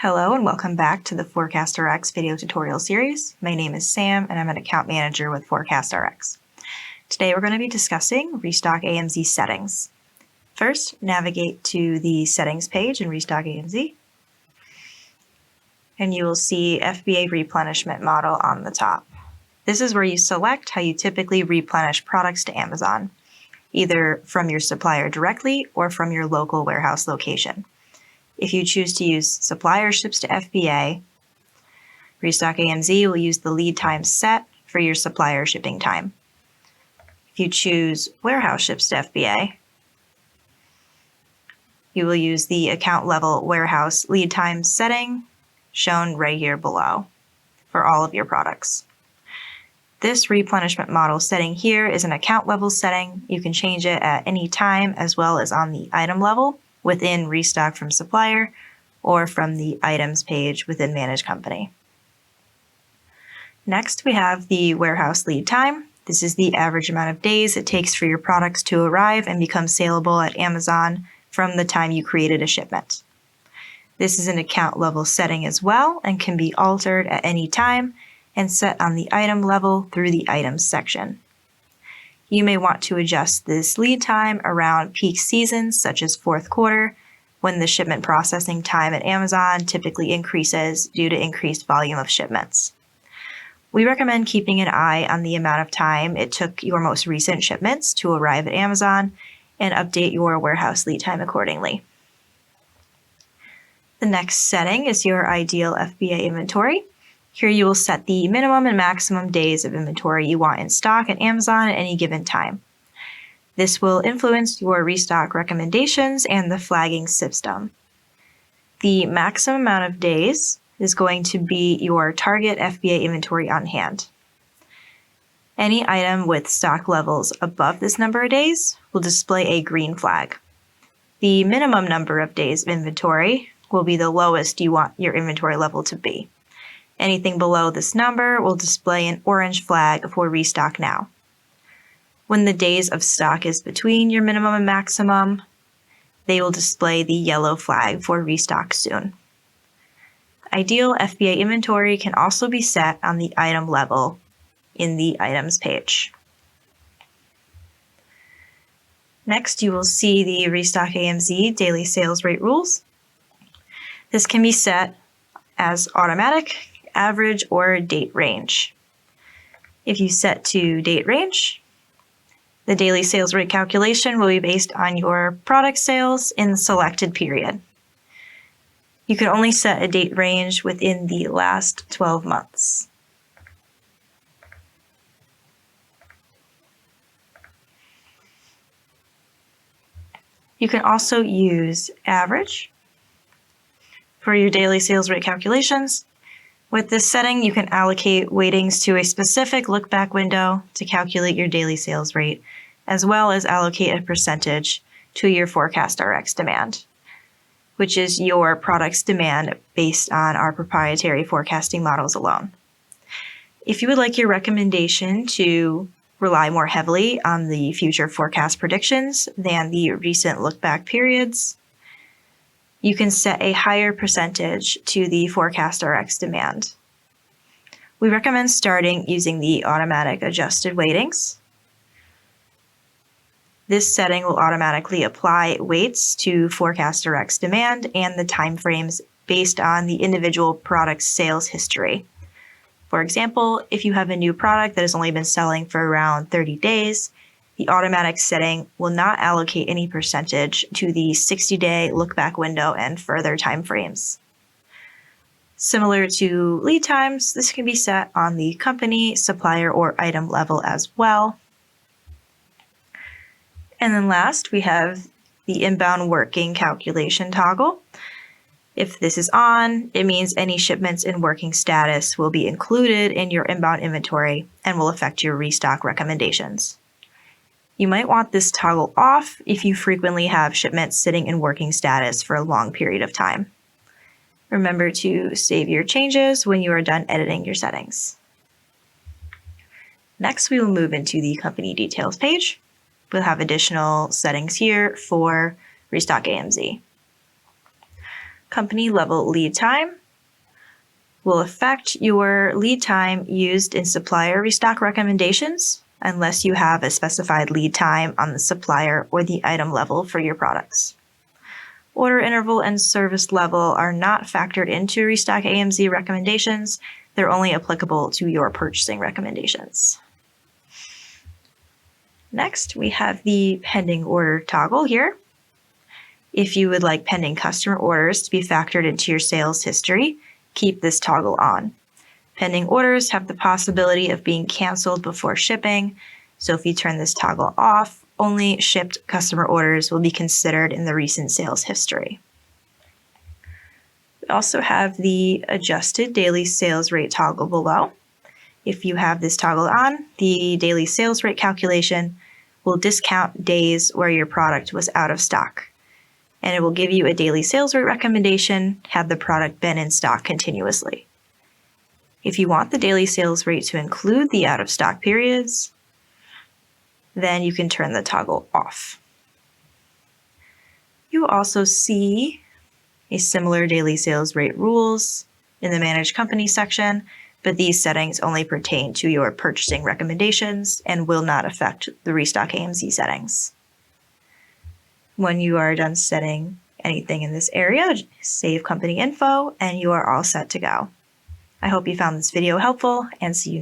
Hello and welcome back to the ForecastRx video tutorial series. My name is Sam and I'm an account manager with ForecastRx. Today we're going to be discussing RestockAMZ settings. First, navigate to the settings page in RestockAMZ and you will see FBA replenishment model on the top. This is where you select how you typically replenish products to Amazon, either from your supplier directly or from your local warehouse location. If you choose to use supplier ships to FBA, RestockAMZ will use the lead time set for your supplier shipping time. If you choose warehouse ships to FBA, you will use the account level warehouse lead time setting shown right here below for all of your products. This replenishment model setting here is an account level setting. You can change it at any time as well as on the item level within Restock from Supplier or from the Items page within Manage Company. Next, we have the warehouse lead time. This is the average amount of days it takes for your products to arrive and become saleable at Amazon from the time you created a shipment. This is an account level setting as well and can be altered at any time and set on the item level through the Items section. You may want to adjust this lead time around peak seasons such as fourth quarter, when the shipment processing time at Amazon typically increases due to increased volume of shipments. We recommend keeping an eye on the amount of time it took your most recent shipments to arrive at Amazon and update your warehouse lead time accordingly. The next setting is your ideal FBA inventory. Here you will set the minimum and maximum days of inventory you want in stock at Amazon at any given time. This will influence your restock recommendations and the flagging system. The maximum amount of days is going to be your target FBA inventory on hand. Any item with stock levels above this number of days will display a green flag. The minimum number of days of inventory will be the lowest you want your inventory level to be. Anything below this number will display an orange flag for restock now. When the days of stock is between your minimum and maximum, they will display the yellow flag for restock soon. Ideal FBA inventory can also be set on the item level in the Items page. Next, you will see the RestockAMZ daily sales rate rules. This can be set as automatic, average, or date range. If you set to date range, the daily sales rate calculation will be based on your product sales in the selected period. You can only set a date range within the last 12 months. You can also use average for your daily sales rate calculations. With this setting, you can allocate weightings to a specific look-back window to calculate your daily sales rate, as well as allocate a percentage to your ForecastRx demand, which is your product's demand based on our proprietary forecasting models alone. If you would like your recommendation to rely more heavily on the future forecast predictions than the recent look-back periods, you can set a higher percentage to the ForecastRx demand. We recommend starting using the automatic adjusted weightings. This setting will automatically apply weights to ForecastRx demand and the timeframes based on the individual product's sales history. For example, if you have a new product that has only been selling for around 30 days, the automatic setting will not allocate any percentage to the 60-day look-back window and further timeframes. Similar to lead times, this can be set on the company, supplier, or item level as well. And then last, we have the inbound working calculation toggle. If this is on, it means any shipments in working status will be included in your inbound inventory and will affect your restock recommendations. You might want this toggle off if you frequently have shipments sitting in working status for a long period of time. Remember to save your changes when you are done editing your settings. Next, we will move into the company details page. We'll have additional settings here for RestockAMZ. company level lead time will affect your lead time used in supplier restock recommendations unless you have a specified lead time on the supplier or the item level for your products. Order interval and service level are not factored into RestockAMZ recommendations. They're only applicable to your purchasing recommendations. Next, we have the pending order toggle here. If you would like pending customer orders to be factored into your sales history, keep this toggle on. Pending orders have the possibility of being canceled before shipping, so if you turn this toggle off, only shipped customer orders will be considered in the recent sales history. We also have the adjusted daily sales rate toggle below. If you have this toggle on, the daily sales rate calculation will discount days where your product was out of stock, and it will give you a daily sales rate recommendation had the product been in stock continuously. If you want the daily sales rate to include the out of stock periods, then you can turn the toggle off. You will also see a similar daily sales rate rules in the Manage Company section, but these settings only pertain to your purchasing recommendations and will not affect the RestockAMZ settings. When you are done setting anything in this area, save company info and you are all set to go. I hope you found this video helpful and see you next time.